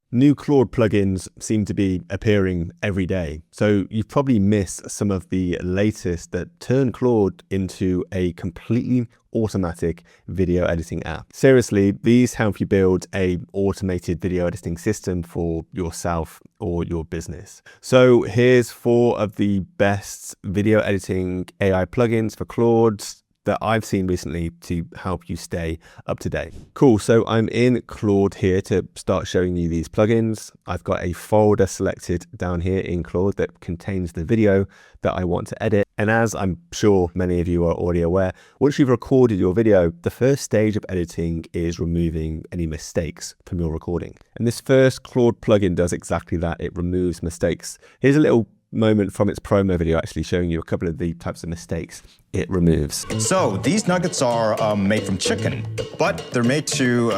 New Claude plugins seem to be appearing every day, so you've probably missed some of the latest that turn Claude into a completely automatic video editing app. Seriously, these help you build a automated video editing system for yourself or your business. So here's 4 of the best video editing AI plugins for Claude that I've seen recently to help you stay up to date. Cool, so I'm in Claude here to start showing you these plugins. I've got a folder selected down here in Claude that contains the video that I want to edit. And as I'm sure many of you are already aware, once you've recorded your video, the first stage of editing is removing any mistakes from your recording. And this first Claude plugin does exactly that. It removes mistakes. Here's a little moment from its promo video actually showing you a couple of the types of mistakes it removes. So these nuggets are made from chicken, but they're made to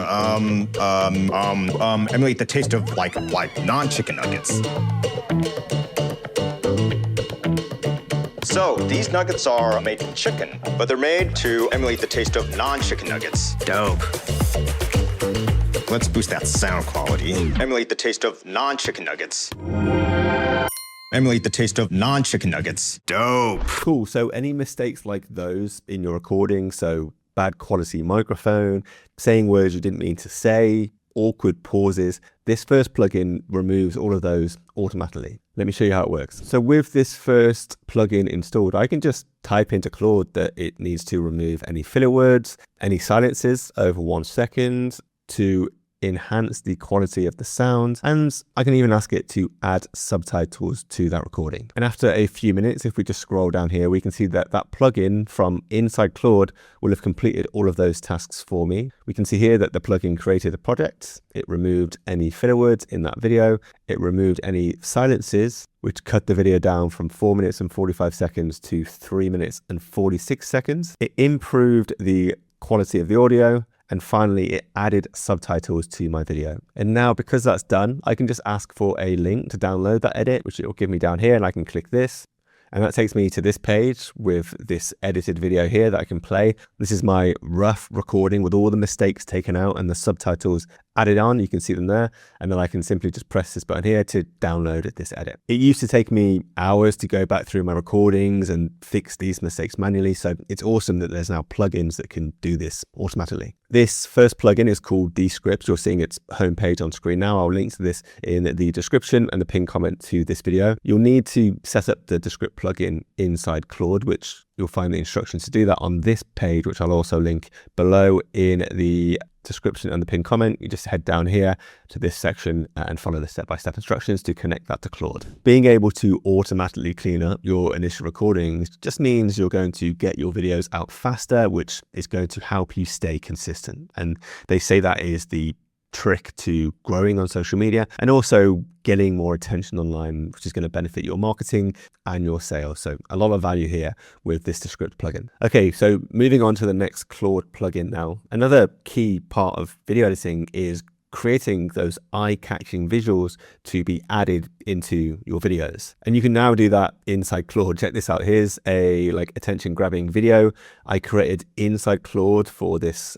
emulate the taste of like non-chicken nuggets. So these nuggets are made from chicken, but they're made to emulate the taste of non-chicken nuggets. Dope. Let's boost that sound quality. Emulate the taste of non-chicken nuggets. Emulate the taste of non-chicken nuggets. Dope. Cool, so any mistakes like those in your recording, so bad quality microphone, saying words you didn't mean to say, awkward pauses, this first plugin removes all of those automatically. Let me show you how it works. So with this first plugin installed, I can just type into Claude that it needs to remove any filler words, any silences over 1 second, to enhance the quality of the sound, and I can even ask it to add subtitles to that recording. And after a few minutes, if we just scroll down here, we can see that that plugin from inside Claude will have completed all of those tasks for me. We can see here that the plugin created a project. It removed any filler words in that video. It removed any silences, which cut the video down from 4 minutes and 45 seconds to 3 minutes and 46 seconds. It improved the quality of the audio. And finally, it added subtitles to my video. And now because that's done, I can just ask for a link to download that edit, which it will give me down here, and I can click this. And that takes me to this page with this edited video here that I can play. This is my rough recording with all the mistakes taken out and the subtitles added on. You can see them there. And then I can simply just press this button here to download this edit. It used to take me hours to go back through my recordings and fix these mistakes manually. So it's awesome that there's now plugins that can do this automatically. This first plugin is called Descript. You're seeing its homepage on screen now. I'll link to this in the description and the pinned comment to this video. You'll need to set up the Descript plugin inside Claude, which you'll find the instructions to do that on this page, which I'll also link below in the description and the pinned comment. You just head down here to this section and follow the step-by-step instructions to connect that to Claude. Being able to automatically clean up your initial recordings just means you're going to get your videos out faster, which is going to help you stay consistent. And they say that is the trick to growing on social media and also getting more attention online, which is going to benefit your marketing and your sales. So a lot of value here with this Descript plugin. Okay, so moving on to the next Claude plugin now. Another key part of video editing is creating those eye-catching visuals to be added into your videos. And you can now do that inside Claude. Check this out. Here's a attention-grabbing video I created inside Claude for this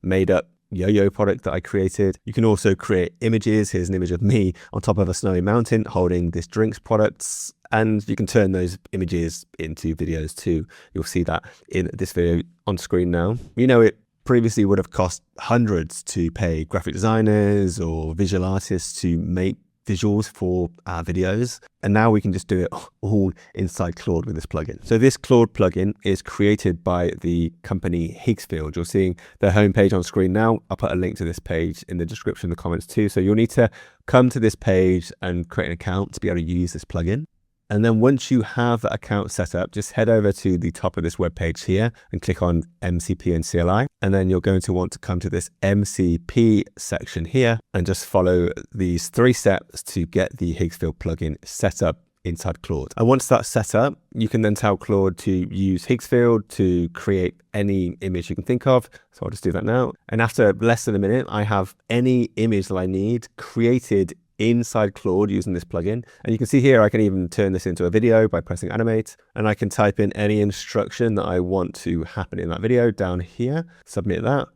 made-up yo-yo product that I created. You can also create images. Here's an image of me on top of a snowy mountain holding this drinks products, and you can turn those images into videos too. You'll see that in this video on screen now. You know, it previously would have cost hundreds to pay graphic designers or visual artists to make visuals for our videos, and now we can just do it all inside Claude with this plugin. So this Claude plugin is created by the company Higgsfield. You're seeing their homepage on screen now. I'll put a link to this page in the description in the comments too. So you'll need to come to this page and create an account to be able to use this plugin. And then once you have that account set up, just head over to the top of this web page here and click on MCP and CLI. And then you're going to want to come to this MCP section here and just follow these 3 steps to get the Higgsfield plugin set up inside Claude. And once that's set up, you can then tell Claude to use Higgsfield to create any image you can think of. So I'll just do that now. And after less than a minute, I have any image that I need created inside Claude using this plugin. And you can see here, I can even turn this into a video by pressing animate, and I can type in any instruction that I want to happen in that video down here, submit that.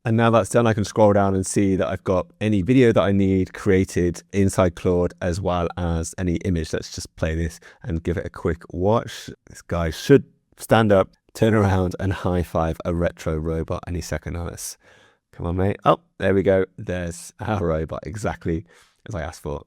And now that's done, I can scroll down and see that I've got any video that I need created inside Claude, as well as any image. Let's just play this and give it a quick watch. This guy should stand up, turn around and high five a retro robot any second now. Let's, come on, mate. Oh, there we go. There's our robot, exactly as I asked for.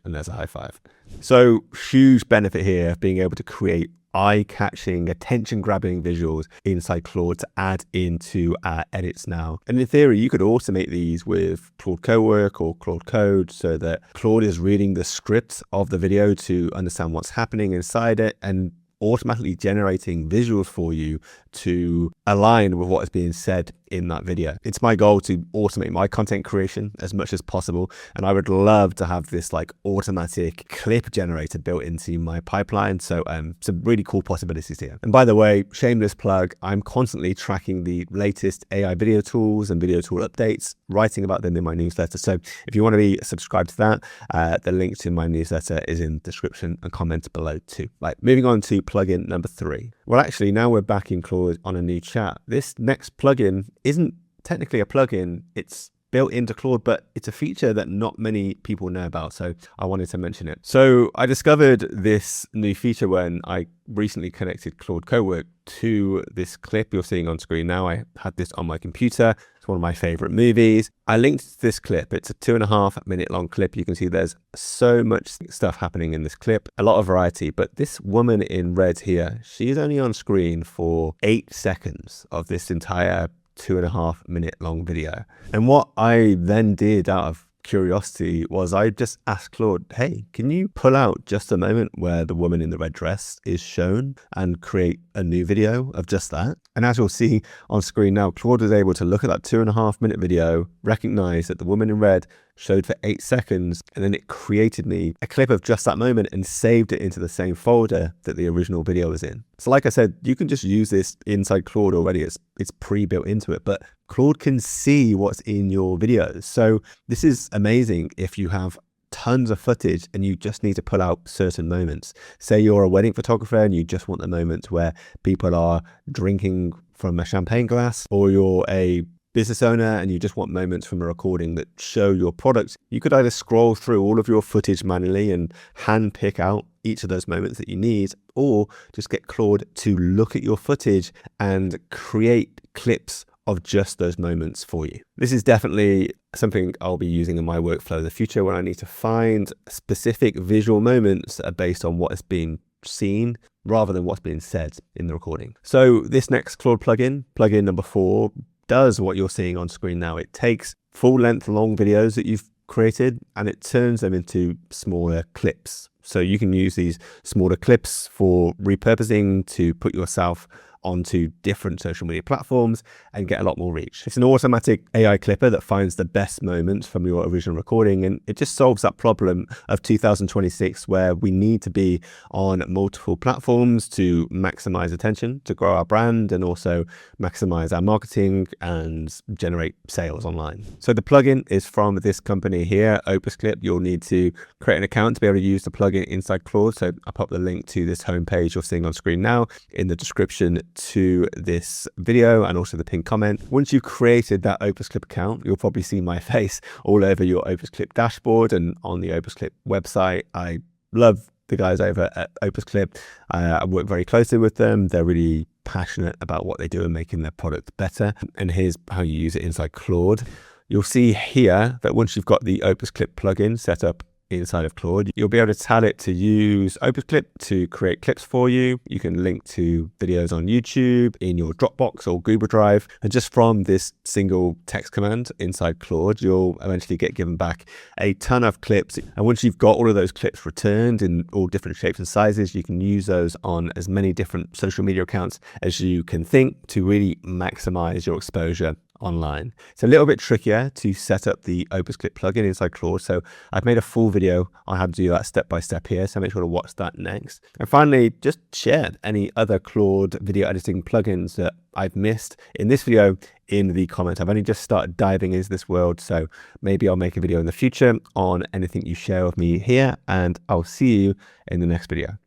And there's a high five. So huge benefit here of being able to create eye-catching, attention-grabbing visuals inside Claude to add into our edits now. And in theory, you could automate these with Claude Cowork or Claude Code so that Claude is reading the script of the video to understand what's happening inside it and automatically generating visuals for you to align with what is being said in that video. It's my goal to automate my content creation as much as possible, and I would love to have this like automatic clip generator built into my pipeline. So some really cool possibilities here. And by the way, shameless plug, I'm constantly tracking the latest AI video tools and video tool updates, writing about them in my newsletter. So if you want to be subscribed to that, the link to my newsletter is in the description and comments below too. Right, moving on to plugin number 3. Well, actually, now we're back in Claude on a new chat. This next plugin isn't technically a plugin, it's built into Claude, but it's a feature that not many people know about, so I wanted to mention it. So I discovered this new feature when I recently connected Claude Cowork to this clip you're seeing on screen now. I had this on my computer. It's one of my favorite movies. I linked this clip. It's a 2.5 minute long clip. You can see there's so much stuff happening in this clip, a lot of variety, but this woman in red here, she's only on screen for 8 seconds of this entire 2.5 minute long video. And what I then did out of curiosity was I just asked Claude, hey, can you pull out just a moment where the woman in the red dress is shown and create a new video of just that? And as you'll see on screen now, Claude was able to look at that 2.5 minute video, recognize that the woman in red showed for 8 seconds, and then it created me a clip of just that moment and saved it into the same folder that the original video was in. So like I said, you can just use this inside Claude already. It's pre-built into it, but Claude can see what's in your videos. So this is amazing if you have tons of footage and you just need to pull out certain moments. Say you're a wedding photographer and you just want the moments where people are drinking from a champagne glass, or you're a business owner and you just want moments from a recording that show your product. You could either scroll through all of your footage manually and hand pick out each of those moments that you need, or just get Claude to look at your footage and create clips of just those moments for you. This is definitely something I'll be using in my workflow in the future when I need to find specific visual moments that are based on what is being seen rather than what's being said in the recording. So this next Claude plugin number 4, does what you're seeing on screen now. It takes full-length long videos that you've created and it turns them into smaller clips. So you can use these smaller clips for repurposing to put yourself onto different social media platforms and get a lot more reach. It's an automatic AI clipper that finds the best moments from your original recording, and it just solves that problem of 2026 where we need to be on multiple platforms to maximize attention, to grow our brand, and also maximize our marketing and generate sales online. So the plugin is from this company here, OpusClip. You'll need to create an account to be able to use the plugin inside Claude. So I'll pop the link to this homepage you're seeing on screen now in the description to this video and also the pinned comment. Once you've created that OpusClip account, you'll probably see my face all over your OpusClip dashboard and on the OpusClip website. I love the guys over at OpusClip. I work very closely with them. They're really passionate about what they do and making their product better. And here's how you use it inside Claude. You'll see here that once you've got the OpusClip plugin set up inside of Claude, you'll be able to tell it to use OpusClip to create clips for you. You can link to videos on YouTube, in your Dropbox or Google Drive, and just from this single text command inside Claude, you'll eventually get given back a ton of clips. And once you've got all of those clips returned in all different shapes and sizes, you can use those on as many different social media accounts as you can think to really maximize your exposure online. It's a little bit trickier to set up the OpusClip plugin inside Claude, so I've made a full video on how to do that step by step here, so make sure to watch that next. And finally, just share any other Claude video editing plugins that I've missed in this video in the comments. I've only just started diving into this world, so maybe I'll make a video in the future on anything you share with me here, and I'll see you in the next video.